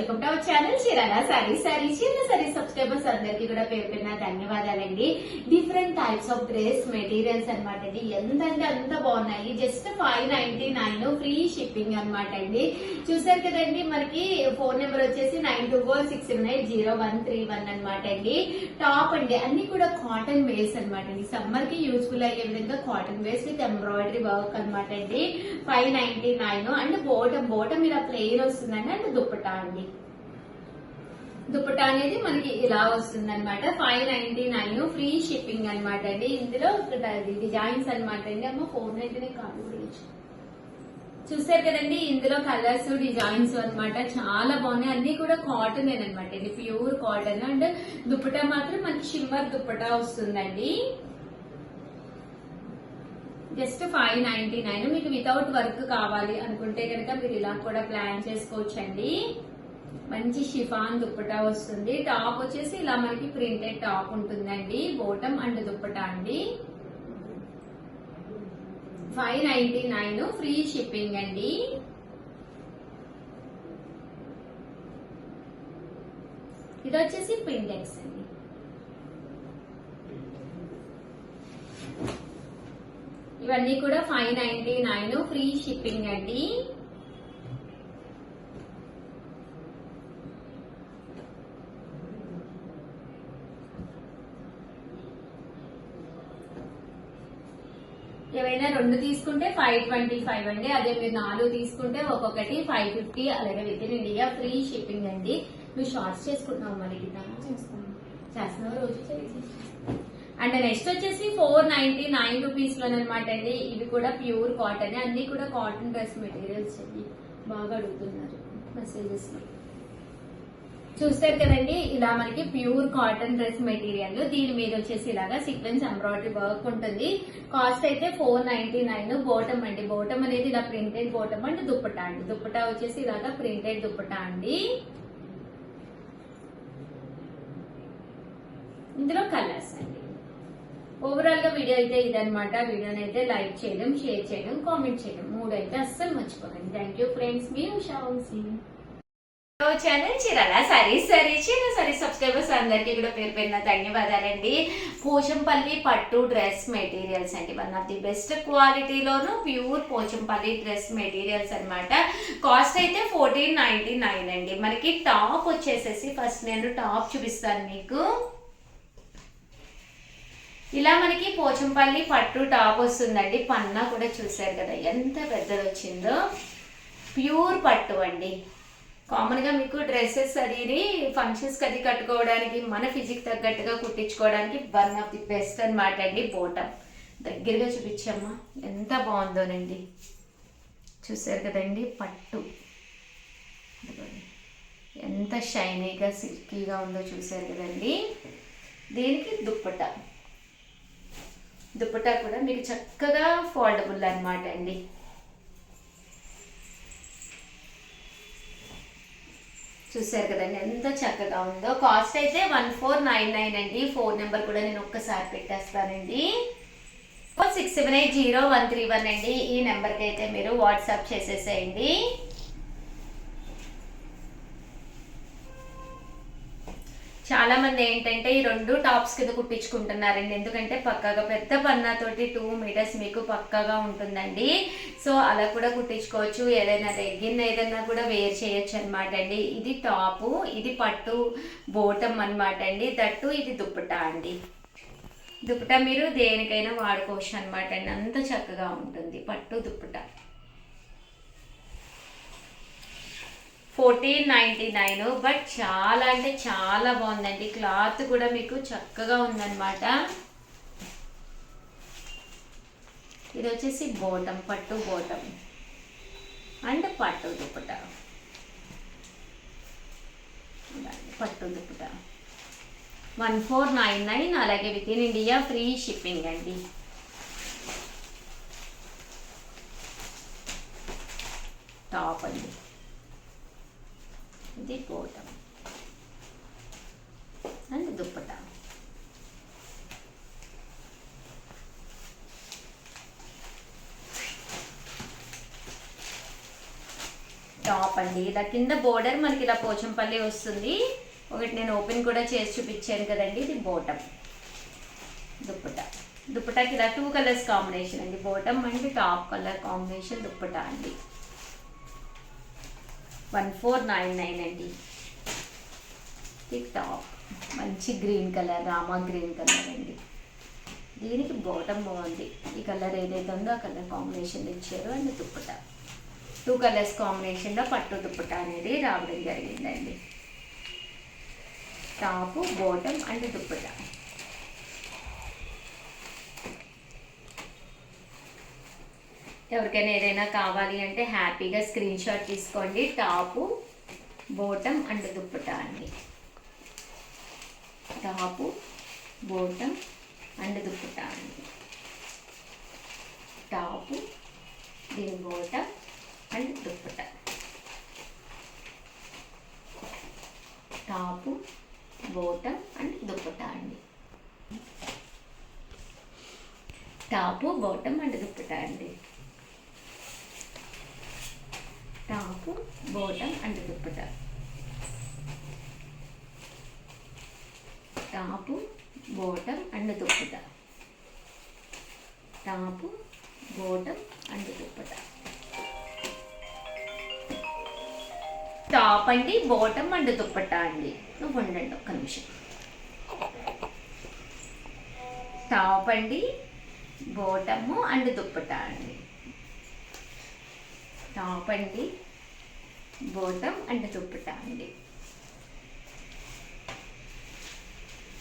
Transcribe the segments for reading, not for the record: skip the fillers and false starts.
Welcome to our channel Chirala sari subscribers అందరికి కూడా పేరు పేరున ధన్యవాదాలండి. Different types of dress materials అనమాట అండి. ఎంతంటే అంత బాగున్నాయి. జస్ట్ 599 ఫ్రీ షిప్పింగ్ అనమాట అండి. చూసారు కదండి, మనకి ఫోన్ నెంబర్ వచ్చేసి 9246780131 అనమాట అండి. టాప్ అండి, అన్ని కూడా కాటన్ వేస్ అనమాట అండి. సమ్మర్ కి యూస్ఫుల్ అయ్యే విధంగా cotton ways with embroidery work అనమాట అండి. 599 అండ్ బోటం ఇలా ప్లెయిన్ వస్తుందండి. అండ్ దుప్పటా అండి, దుప్పటా అనేది మనకి ఇలా వస్తుంది అనమాట. 599 ఫ్రీ షిప్పింగ్ అనమాట అండి. ఇందులో డిజైన్స్ అనమాట అండి. అమ్మ ఫోన్ అయితే కాదు చూసారు కదండి, ఇందులో కలర్స్ డిజైన్స్ అనమాట చాలా బాగున్నాయి. అన్ని కూడా కాటన్ అనమాట అండి, ప్యూర్ కాటన్. అండ్ దుప్పటా మాత్రం మనకి షిమ్మర్ దుప్పటా వస్తుందండి. జస్ట్ 599. మీకు వితౌట్ వర్క్ కావాలి అనుకుంటే కనుక మీరు ఇలా కూడా ప్లాన్ చేసుకోవచ్చండి. మంచి షిఫాన్ దుప్పటా వస్తుంది. టాప్ వచ్చేసి ఇలా మనకి ప్రింటెడ్ టాప్ ఉంటుందండి. బోటం అండ్ దుప్పటా అండి. 599 ఫ్రీ షిప్పింగ్ అండి. ఇది వచ్చేసి ప్రింటెక్స్ అండి. ఇవన్నీ కూడా 599 ఫ్రీ షిప్పింగ్ అండి. ఏవైనా 2 తీసుకుంటే 525 అండి. అదే మీరు 4 తీసుకుంటే ఒక్కొక్కటి 550. అలాగే with in India free shipping అండి. మీరు షార్ట్స్ చేసుకుంటున్నాం మరి చేస్తున్నావు రోజు. అండ్ నెక్స్ట్ వచ్చేసి 499 రూపీస్ లోనమాట అండి. ఇవి కూడా ప్యూర్ కాటన్. అన్ని కూడా కాటన్ డ్రెస్ మెటీరియల్స్ అండి. బాగా అడుగుతున్నారు మెసేజెస్ లో. చూస్తారు కదండి, ఇలా మనకి ప్యూర్ కాటన్ డ్రెస్ మెటీరియల్. దీని మీద వచ్చేసి ఇలాగా సీక్వెన్స్ ఎంబ్రాయిడరీ వర్క్ ఉంటుంది. కాస్ట్ అయితే 499. బోటం అండి, బోటం అనేది ఇలా ప్రింటెడ్ బోటం అండ్ దుప్పటా అండి. దుప్పటా వచ్చేసి ఇలాగా ప్రింటెడ్ దుప్పటా అండి. ఇందులో కలర్స్ అండి. ఓవరాల్ గా వీడియో అయితే ఇదనమాట. వీడియోని అయితే లైక్ చేయడం, షేర్ చేయడం, కామెంట్ చేయడం 3 అయితే అస్సలు మర్చిపోకండి. Thank you friends. మీ ఉషా వంశీ ఛానల్ చీరాల సారీ సబ్స్క్రైబర్స్ అందరికీ కూడా పేరు పేరున ధన్యవాదాలండి. పోచంపల్లి పట్టు డ్రెస్ మెటీరియల్స్ అండి. వన్ ఆఫ్ ది బెస్ట్ క్వాలిటీలోను ప్యూర్ పోచంపల్లి డ్రెస్ మెటీరియల్స్ అనమాట. కాస్ట్ అయితే 1499 అండి. మనకి టాప్ వచ్చేసేసి ఫస్ట్ నేను టాప్ చూపిస్తాను మీకు. ఇలా మనకి పోచంపల్లి పట్టు టాప్ వస్తుందండి. పన్నా కూడా చూసారు కదా ఎంత పెద్దది వచ్చిందో. ప్యూర్ పట్టు అండి. కామన్ గా మీకు డ్రెస్సెస్ అది ఫంక్షన్స్ అది కట్టుకోవడానికి మన ఫిజిక్ తగ్గట్టుగా కుట్టించుకోవడానికి వన్ ఆఫ్ ది బెస్ట్ అనమాట అండి. బోటం దగ్గరగా చూపించమ్మా ఎంత బాగుందోనండి. చూసారు కదండి పట్టు ఎంత షైనీగా సిల్కీగా ఉందో చూసారు కదండి. దీనికి దుప్పటా కూడా మీకు చక్కగా ఫోల్డబుల్ అనమాట అండి. చూసారు కదండి ఎంత చక్కగా ఉందో. కాస్ట్ అయితే 1499 అండి. ఫోన్ నెంబర్ కూడా నేను ఒక్కసారి పెట్టేస్తానండి. 67800131 అండి. ఈ నెంబర్కి అయితే మీరు వాట్సాప్ చేసేసేయండి. చాలా మంది ఏంటంటే ఈ 2 టాప్స్ కింద కుట్టించుకుంటున్నారండి. ఎందుకంటే పక్కాగా పెద్ద పన్నాతోటి 2 మీటర్స్ మీకు పక్కాగా ఉంటుందండి. సో అలా కూడా కుట్టించుకోవచ్చు. ఏదైనా రెగ్గిన్ ఏదైనా కూడా వేర్ చేయొచ్చు అనమాట అండి. ఇది టాపు, ఇది పట్టు బోటం అనమాట అండి. దట్టు ఇది దుప్పటా అండి. దుప్పటా మీరు దేనికైనా వాడుకోవచ్చు అనమాట అండి. అంత చక్కగా ఉంటుంది పట్టు దుప్పటా. 1499 బట్ చాలా అంటే చాలా బాగుందండి. క్లాత్ కూడా మీకు చక్కగా ఉందన్నమాట. ఇది వచ్చేసి బోటం, పట్టు బోటం అండ్ పట్టు దుప్పటా. పట్టు దుప్పటా 1499. అలాగే with in India free shipping అండి. టాప్ అండి, ఇది బోటం అండ్ దుప్పటా. టాప్ అండి. ఇలా కింద బోర్డర్ మనకి ఇలా పోచంపల్లి వస్తుంది. ఒకటి నేను ఓపెన్ కూడా చేసి చూపించాను కదండి. ఇది బాటమ్ దుప్పటాకి ఇలా 2 కలర్స్ కాంబినేషన్ అండి. Bottom and top colour combination dupatta అండి. 1499 అండి. టాప్ మంచి green colour, Rama green colour అండి. దీనికి బాటమ్ బాగుంది. ఈ కలర్ ఏదైతే ఉందో ఆ కలర్ కాంబినేషన్ ఇచ్చారు. అండ్ దుప్పటా 2 కలర్స్ కాంబినేషన్లో పట్టు దుప్పటా అనేది రావడం జరిగిందండి. Top, bottom and dupatta. ఎవరికైనా ఏదైనా కావాలి అంటే హ్యాపీగా స్క్రీన్ షాట్ తీసుకోండి. టాపు, బాటమ్ అండ్ దుప్పటా అండి. టాపు, బాటమ్ అండ్ దుప్పటా అండి. టాపు, దీని bottom and dupatta. Top, bottom and dupatta అండి. టాపు, బాటమ్ అండ్ దుప్పటా అండి. Top, bottom and dupatta. Top, bottom and dupatta. Top, bottom and dupatta. Top అండి, బాటమ్ అండ్ దుప్పటా అండి. నువ్వు ఉండండి ఒక్క నిమిషం. టాప్ అండి, బాటమ్ అండ్ దుప్పటా అండి. టాప్ అండి, బాటమ్ అండ్ దుప్పటా అండి.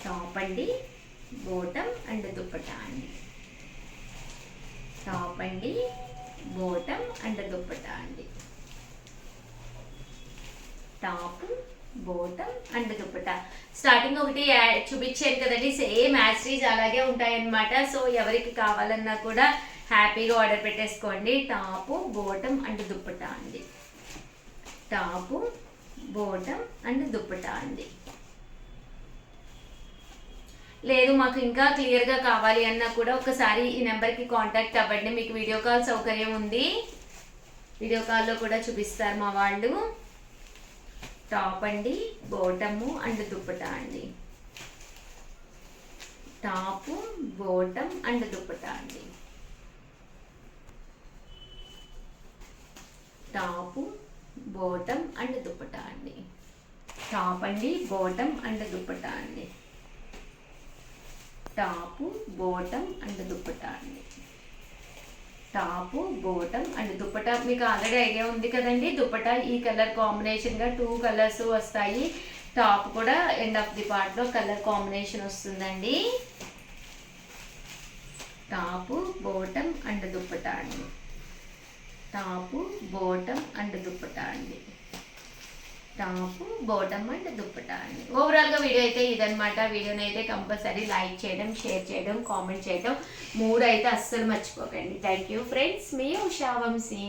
టాప్ అండి, బాటమ్ అండ్ దుప్పటా అండి. టాప్ అండి, బాటమ్ అండ్ దుప్పటా అండి. Top, bottom and dupatta. Starting ఒకటి చూపించాను కదండి, సేమ్ యాస్టీజ్ అలాగే ఉంటాయన్నమాట. సో ఎవరికి కావాలన్నా కూడా హ్యాపీగా ఆర్డర్ పెట్టేసుకోండి. టాపు, బాటమ్ అండ్ దుప్పటా అండి. టాపు, బాటమ్ అండ్ దుప్పటా అండి. లేదు మాకు ఇంకా క్లియర్గా కావాలి అన్నా కూడా ఒకసారి ఈ నెంబర్కి కాంటాక్ట్ అవ్వండి. మీకు వీడియో కాల్ సౌకర్యం ఉంది. వీడియో కాల్లో కూడా చూపిస్తారు మా వాళ్ళు. టాప్ అండి, బాటము అండ్ దుప్పటా అండి. టాపు, బాటమ్ అండ్ దుప్పటా అండి. టాపు, బాటమ్ అండ్ దుప్పటా అండి. టాప్ అండి, బాటమ్ అండ్ దుప్పటా అండి. టాపు, బాటమ్ అండ్ దుప్పటా అండి. Top, bottom and dupatta. మీకు ఆల్రెడీ ఐడియా ఉంది కదండి. దుప్పటా ఈ కలర్ కాంబినేషన్గా 2 కలర్స్ వస్తాయి. టాప్ కూడా ఎండ్ ఆఫ్ ది పార్ట్లో కలర్ కాంబినేషన్ వస్తుందండి. టాపు, బాటమ్ అండ్ దుప్పటా అండి. టాపు, బాటమ్ అండ్ దుప్పటా అండి. టాపు, బాటమ్ అండ్ దుప్పటా అండి. ఓవరాల్గా వీడియో అయితే ఇదనమాట. వీడియోని అయితే కంపల్సరీ లైక్ చేయడం, షేర్ చేయడం, కామెంట్ చేయడం 3 అయితే అస్సలు మర్చిపోకండి. Thank you friends. మీ ఉషా వంశీ.